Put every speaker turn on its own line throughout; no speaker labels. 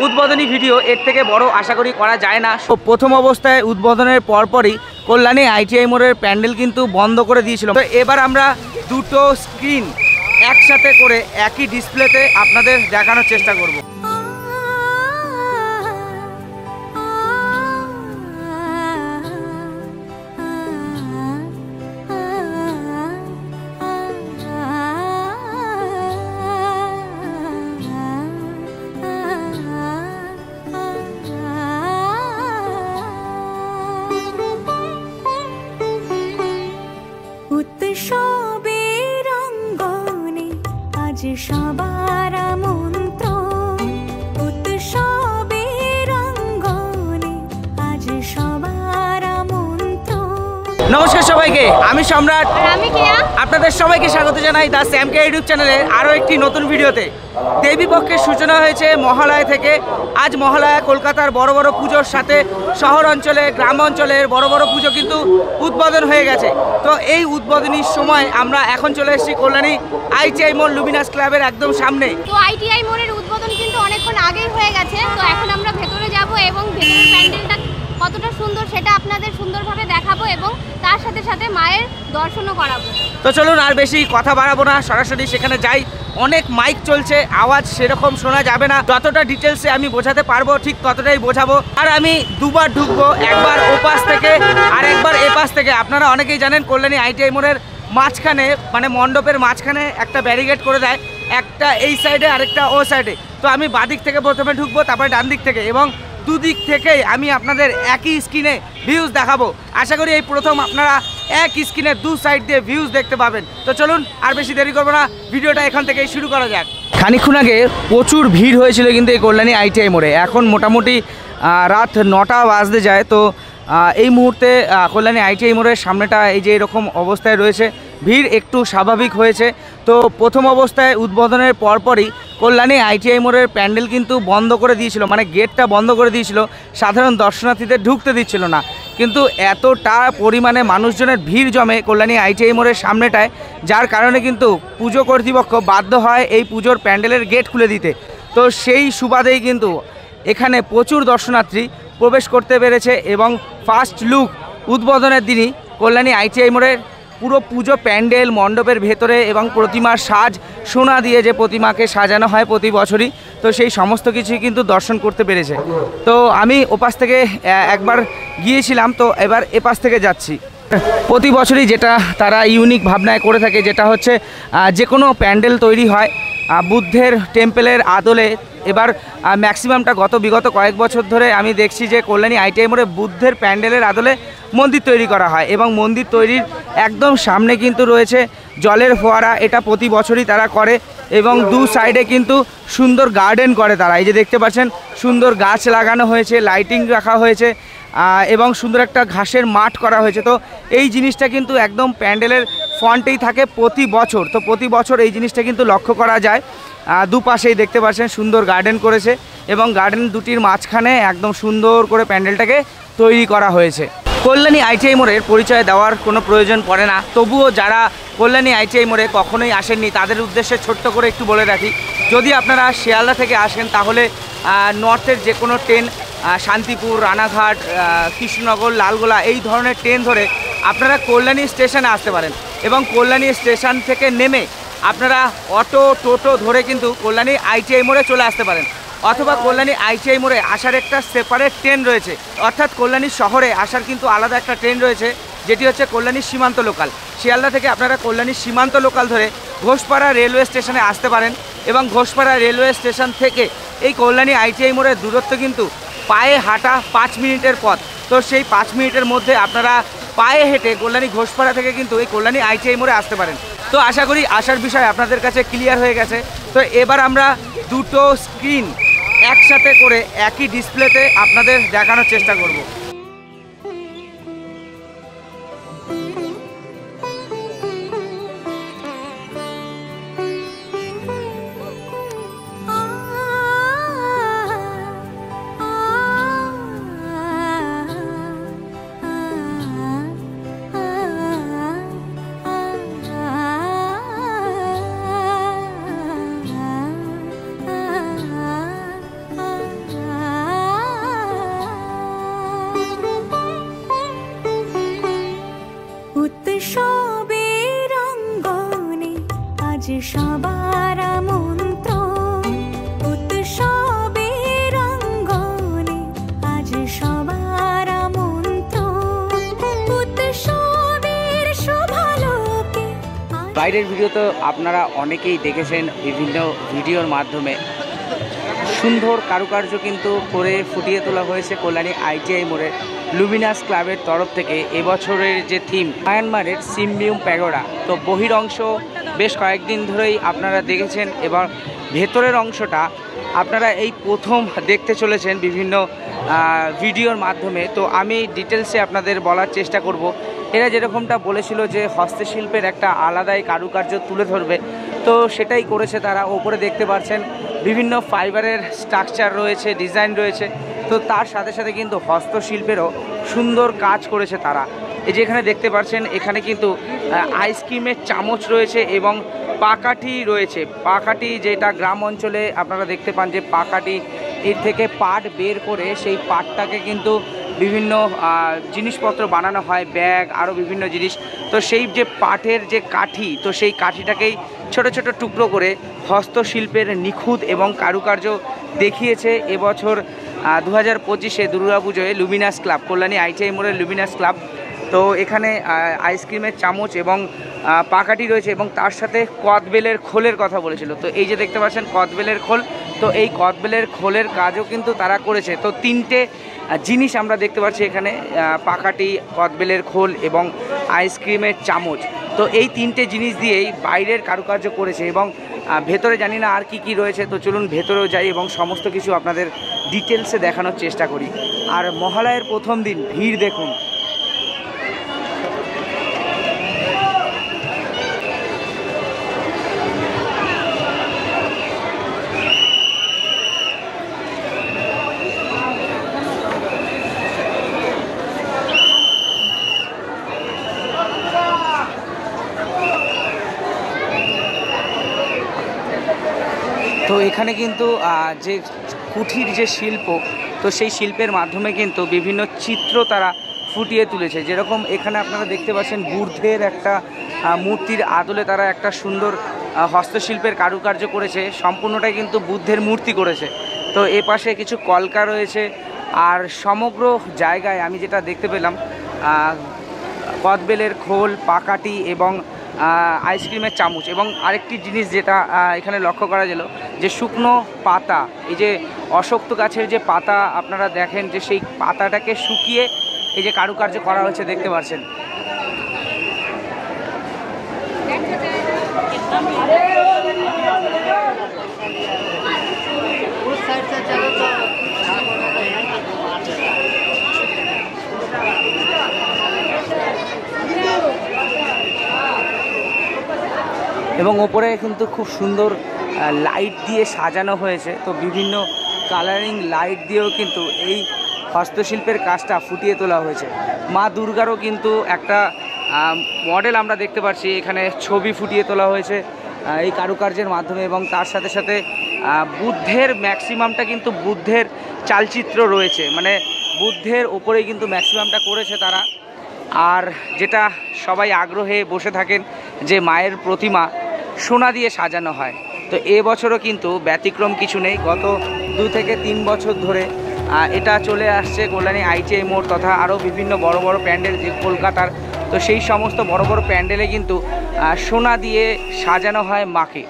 উদ্বোধনী ভিডিও এর থেকে বড় আশা করি করা যায় না। প্রথম অবস্থায় উদ্বোধনের পরপরই কল্যাণী আইটিআই মোড়ের প্যান্ডেল কিন্তু বন্ধ করে দিয়েছিল। তো এবার আমরা দুটো স্ক্রিন একসাথে করে একই ডিসপ্লেতে আপনাদের দেখানোর চেষ্টা করব।
উৎসবের অঙ্গনে আজ সবার আমন্ত্রণ, উৎসবের অঙ্গনে আজ সবার আমন্ত্রণ।
নমস্কার সবাইকে, আমি সম্রাট,
আমি কেয়া।
আপনাদের সবাইকে স্বাগত জানাই দ্য স্যাম কেয়া ইউটিউব চ্যানেলে আরও একটি নতুন ভিডিওতে। দেবী পক্ষের সূচনা হয়েছে মহালয়া থেকে। আজ মহালয়া কলকাতার বড় বড় পুজোর সাথে শহর অঞ্চলে গ্রাম অঞ্চলের বড় বড় পুজো কিন্তু উদ্বোধন হয়ে গেছে। তো এই উদ্বোধনীর সময় আমরা এখন চলে এসেছি কল্যাণী আইটিআই মোড় লুমিনাস ক্লাবের একদম সামনে।
তো আইটিআই মোড়ের উদ্বোধন কিন্তু অনেকক্ষণ আগেই হয়ে গেছে। তো এখন আমরা ভেতরে যাব এবং ভেতরের প্যান্ডেলটা কতটা সুন্দর সেটা আপনাদের সুন্দরভাবে দেখাবো এবং তার সাথে সাথে মায়ের দর্শনও করাবো।
তো চলুন আর বেশি কথা বাড়াবো না, সরাসরি সেখানে যাই। অনেক মাইক চলছে, আওয়াজ সেরকম শোনা যাবে না। যতটা ডিটেলসে আমি বোঝাতে পারবো ঠিক ততটাই বোঝাবো। আর আমি দুবার ঢুকবো, একবার ওপাশ থেকে আর একবার এপাশ থেকে। আপনারা অনেকেই জানেন কল্যাণী আইটিআই মোড়ের মাঝখানে মানে মণ্ডপের মাঝখানে একটা ব্যারিকেড করে দেয়, একটা এই সাইডে আরেকটা ও সাইডে। তো আমি বাদিক থেকে প্রথমে ঢুকবো, তারপরে ডান দিক থেকে, এবং দুদিক থেকেই আমি আপনাদের একই স্ক্রিনে ভিউজ দেখাবো। আশা করি এই প্রথম আপনারা এক স্ক্রিনে দু সাইড দিয়ে ভিউজ দেখতে পাবেন। তো চলুন আর বেশি দেরি করবো না, ভিডিওটা এখান থেকেই শুরু করা যাক। খানিকক্ষণ আগে প্রচুর ভিড় হয়েছিল কিন্তু এই কল্যাণী আইটিআই মোড়ে। এখন মোটামুটি রাত 9টা বাজতে যায়। তো এই মুহূর্তে কল্যাণী আইটিআই মোড়ের সামনেটা এই যে এরকম অবস্থায় রয়েছে, ভিড় একটু স্বাভাবিক হয়েছে। তো প্রথম অবস্থায় উদ্বোধনের পরপরই কল্যাণী আইটিআই মোড়ের প্যান্ডেল কিন্তু বন্ধ করে দিয়েছিল, মানে গেটটা বন্ধ করে দিয়েছিল, সাধারণ দর্শনার্থীদের ঢুকতে দিচ্ছিল না। কিন্তু এতটা পরিমাণে মানুষজনের ভিড় জমে কল্যাণী আইটিআই মোড়ের সামনেটায়, যার কারণে কিন্তু পুজো কর্তৃপক্ষ বাধ্য হয় এই পুজোর প্যান্ডেলের গেট খুলে দিতে। তো সেই সুবাদেই কিন্তু এখানে প্রচুর দর্শনার্থী প্রবেশ করতে পেরেছে এবং ফার্স্ট লুক উদ্বোধনের দিনই কল্যাণী আইটিআই মোড়ের পুরো পুজো প্যান্ডেল মণ্ডপের ভেতরে এবং প্রতিমার সাজ, সোনা দিয়ে যে প্রতিমাকে সাজানো হয় প্রতি বছরই, তো সেই সমস্ত কিছুই কিন্তু দর্শন করতে পেরেছে। তো আমি ওপাশ থেকে একবার গিয়েছিলাম, তো এবার এপাশ থেকে যাচ্ছি। প্রতি বছরই যেটা তারা ইউনিক ভাবনায় করে থাকে, যেটা হচ্ছে যে কোনো প্যান্ডেল তৈরি হয় বুদ্ধের টেম্পেলের আদলে। এবার ম্যাক্সিমামটা বিগত কয়েক বছর ধরে আমি দেখছি যে কল্যাণী আইটিআই মোড়ে বুদ্ধের প্যান্ডেলের আদলে মন্দির তৈরি করা হয় এবং মন্দির তৈরির একদম সামনে কিন্তু রয়েছে জলের ফোয়ারা। এটা প্রতি বছরই তারা করে এবং দু সাইডে কিন্তু সুন্দর গার্ডেন করে তারা। এই যে দেখতে পাচ্ছেন সুন্দর গাছ লাগানো হয়েছে, লাইটিং রাখা হয়েছে এবং সুন্দর একটা ঘাসের মাঠ করা হয়েছে। তো এই জিনিসটা কিন্তু একদম প্যান্ডেলের ফ্রন্টেই থাকে প্রতি বছর। তো প্রতি বছর এই জিনিসটা কিন্তু লক্ষ্য করা যায়। দুপাশেই দেখতে পাচ্ছেন সুন্দর গার্ডেন করেছে এবং গার্ডেন দুটির মাঝখানে একদম সুন্দর করে প্যান্ডেলটাকে তৈরি করা হয়েছে। কল্যাণী আইটিআই মোড়ের পরিচয় দেওয়ার কোনো প্রয়োজন পড়ে না, তবুও যারা কল্যাণী আইটিআই মোড়ে কখনোই আসেননি তাদের উদ্দেশ্যে ছোট্ট করে একটু বলে রাখি। যদি আপনারা শিয়ালদা থেকে আসেন তাহলে নর্থের যে কোনো ট্রেন, শান্তিপুর, রানাঘাট, কৃষ্ণনগর, লালগোলা এই ধরনের ট্রেন ধরে আপনারা কল্যাণী স্টেশনে আসতে পারেন এবং কল্যাণী স্টেশন থেকে নেমে আপনারা অটো টোটো ধরে কিন্তু কল্যাণী আইটিআই মোড়ে চলে আসতে পারেন। অথবা কল্যাণী আইটিআই মোড়ে আসার একটা সেপারেট ট্রেন রয়েছে, অর্থাৎ কল্যাণী শহরে আসার কিন্তু আলাদা একটা ট্রেন রয়েছে, যেটি হচ্ছে কল্যাণী সীমান্ত লোকাল। শিয়ালদা থেকে আপনারা কল্যাণী সীমান্ত লোকাল ধরে ঘোষপাড়া রেলওয়ে স্টেশনে আসতে পারেন এবং ঘোষপাড়া রেলওয়ে স্টেশন থেকে এই কল্যাণী আইটিআই মোড়ের দূরত্ব কিন্তু পায়ে হাঁটা 5 মিনিটের পথ। তো সেই 5 মিনিটের মধ্যে আপনারা পায়ে হেঁটে কল্যাণী ঘোষপাড়া থেকে কিন্তু এই কল্যাণী আইটিআই মোড়ে আসতে পারেন। তো আশা করি আসার বিষয় আপনাদের কাছে ক্লিয়ার হয়ে গেছে। তো এবার আমরা দুটো স্ক্রিন একসাথে করে একই ডিসপ্লেতে আপনাদের দেখানোর চেষ্টা করব। বাইরের ভিডিও তো আপনারা অনেকেই দেখেছেন বিভিন্ন ভিডিওর মাধ্যমে। সুন্দর কারুকার্য কিন্তু করে ফুটিয়ে তোলা হয়েছে কল্যাণী ITI মোড়ে লুমিনাস ক্লাবের তরফ থেকে। এবছরের যে থিম মায়ানমারের সিমবিউম প্যাগোডা, তো বহির অংশ বেশ কয়েকদিন ধরেই আপনারা দেখেছেন, এবার ভেতরের অংশটা আপনারা এই প্রথম দেখতে চলেছেন বিভিন্ন ভিডিওর মাধ্যমে। তো আমি ডিটেলসে আপনাদের বলার চেষ্টা করব। এরা যেরকমটা বলেছিল যে হস্তশিল্পের একটা আলাদাই কারুকার্য তুলে ধরবে, তো সেটাই করেছে তারা। ওপরে দেখতে পাচ্ছেন বিভিন্ন ফাইবারের স্ট্রাকচার রয়েছে, ডিজাইন রয়েছে, তো তার সাথে সাথে কিন্তু হস্তশিল্পেরও সুন্দর কাজ করেছে তারা। এই যে এখানে দেখতে পাচ্ছেন, এখানে কিন্তু আইসক্রিমের চামচ রয়েছে এবং পাকাঠি রয়েছে। পাকাঠি যেটা গ্রাম অঞ্চলে আপনারা দেখতে পান যে পাকাঠি এর থেকে পাট বের করে সেই পাটটাকে কিন্তু বিভিন্ন জিনিসপত্র বানানো হয়, ব্যাগ, আরও বিভিন্ন জিনিস। তো সেই যে পাটের যে কাঠি, তো সেই কাঠিটাকেই ছোট ছোট টুকরো করে হস্তশিল্পের নিখুঁত এবং কারুকার্য দেখিয়েছে এবছর 2025-এ দুর্গাপুজোয় লুমিনাস ক্লাব, কল্যাণী ITI মোড়ের লুমিনাস ক্লাব। তো এখানে আইসক্রিমের চামচ এবং পাকাঠি রয়েছে এবং তার সাথে কদবেলের খোলের কথা বলেছিল। তো এই যে দেখতে পাচ্ছেন কদবেলের খোল, তো এই কদবেলের খোলের কাজও কিন্তু তারা করেছে। তো তিনটে জিনিস আমরা দেখতে পাচ্ছি এখানে, পাকাঠি, কদবেলের খোল এবং আইসক্রিমের চামচ। তো এই তিনটে জিনিস দিয়েই বাইরের কারুকার্য করেছে এবং ভেতরে জানি না আর কি কি রয়েছে। তো চলুন ভেতরেও যাই এবং সমস্ত কিছু আপনাদের ডিটেলসে দেখানোর চেষ্টা করি। আর মহালয়ের প্রথম দিন ভিড় দেখুন। তো এখানে কিন্তু যে কুঠির যে শিল্প, তো সেই শিল্পের মাধ্যমে কিন্তু বিভিন্ন চিত্র তারা ফুটিয়ে তুলেছে। যেরকম এখানে আপনারা দেখতে পাচ্ছেন বুদ্ধের একটা মূর্তির আদলে তারা একটা সুন্দর হস্তশিল্পের কারুকার্য করেছে, সম্পূর্ণটাই কিন্তু বুদ্ধের মূর্তি করেছে। তো এ পাশে কিছু কলকা রয়েছে, আর সমগ্র জায়গায় আমি যেটা দেখতে পেলাম কদবেলের খোল, পাকাঠি এবং আইসক্রিমের চামচ। এবং আরেকটি জিনিস যেটা এখানে লক্ষ্য করা গেল যে শুকনো পাতা, এই যে অশক্ত গাছের যে পাতা আপনারা দেখেন যে সেই পাতাটাকে শুকিয়ে এই যে কারুকার্য করা হয়েছে দেখতে পাচ্ছেন। এবং ওপরে কিন্তু খুব সুন্দর লাইট দিয়ে সাজানো হয়েছে। তো বিভিন্ন কালারিং লাইট দিয়েও কিন্তু এই হস্তশিল্পের কাজটা ফুটিয়ে তোলা হয়েছে। মা দুর্গারও কিন্তু একটা মডেল আমরা দেখতে পাচ্ছি, এখানে ছবি ফুটিয়ে তোলা হয়েছে এই কারুকার্যের মাধ্যমে। এবং তার সাথে সাথে বুদ্ধের ম্যাক্সিমামটা কিন্তু বুদ্ধের চালচিত্র রয়েছে, মানে বুদ্ধের ওপরেই কিন্তু ম্যাক্সিমামটা করেছে তারা। আর যেটা সবাই আগ্রহে বসে থাকেন যে মায়ের প্রতিমা সোনা দিয়ে সাজানো হয়, তো এবছরও কিন্তু ব্যতিক্রম কিছু নেই। গত 2 থেকে 3 বছর ধরে এটা চলে আসছে কল্যাণী ITI মোড় তথা আরও বিভিন্ন বড় বড় প্যান্ডেল যে কলকাতার, তো সেই সমস্ত বড় বড় প্যান্ডেলে কিন্তু সোনা দিয়ে সাজানো হয় মাকে।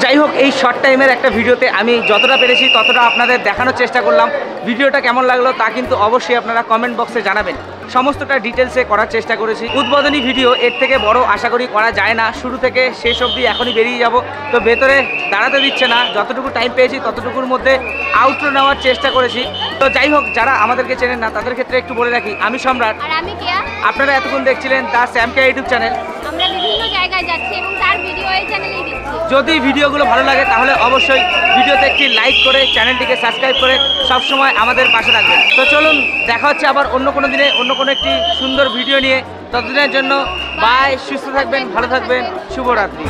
যাই হোক, এই শর্ট টাইমের একটা ভিডিওতে আমি যতটা পেরেছি ততটা আপনাদের দেখানোর চেষ্টা করলাম। ভিডিওটা কেমন লাগলো তা কিন্তু অবশ্যই আপনারা কমেন্ট বক্সে জানাবেন। সমস্তটা ডিটেলসে করার চেষ্টা করেছি। উদ্বোধনী ভিডিও এর থেকে বড় আশা করি করা যায় না। শুরু থেকে শেষ অবধি এখনই বেরিয়ে যাব, তো ভেতরে দাঁড়াতে দিচ্ছে না। যতটুকু টাইম পেয়েছি ততটুকুর মধ্যে আউটরো নেওয়ার চেষ্টা করেছি। তো যাই হোক, যারা আমাদেরকে চেনেন না তাদের ক্ষেত্রে একটু বলে রাখি, আমি সম্রাট,
আর আমি কেয়া।
আপনারা এতক্ষণ দেখছিলেন the Sam Keya YouTube channel.
আমরা বিভিন্ন জায়গায় যাচ্ছি এবং তার ভিডিও এই চ্যানেলেই দিচ্ছি।
যদি ভিডিওগুলো ভালো লাগে তাহলে অবশ্যই ভিডিওতে একটি লাইক করে চ্যানেলটিকে সাবস্ক্রাইব করে সবসময় আমাদের পাশে রাখবেন। তো চলুন, দেখা হচ্ছে আবার অন্য কোনো দিনে অন্য কোনো একটি সুন্দর ভিডিও নিয়ে। ততদিনের জন্য বাই, সুস্থ থাকবেন, ভালো থাকবেন, শুভরাত্রি।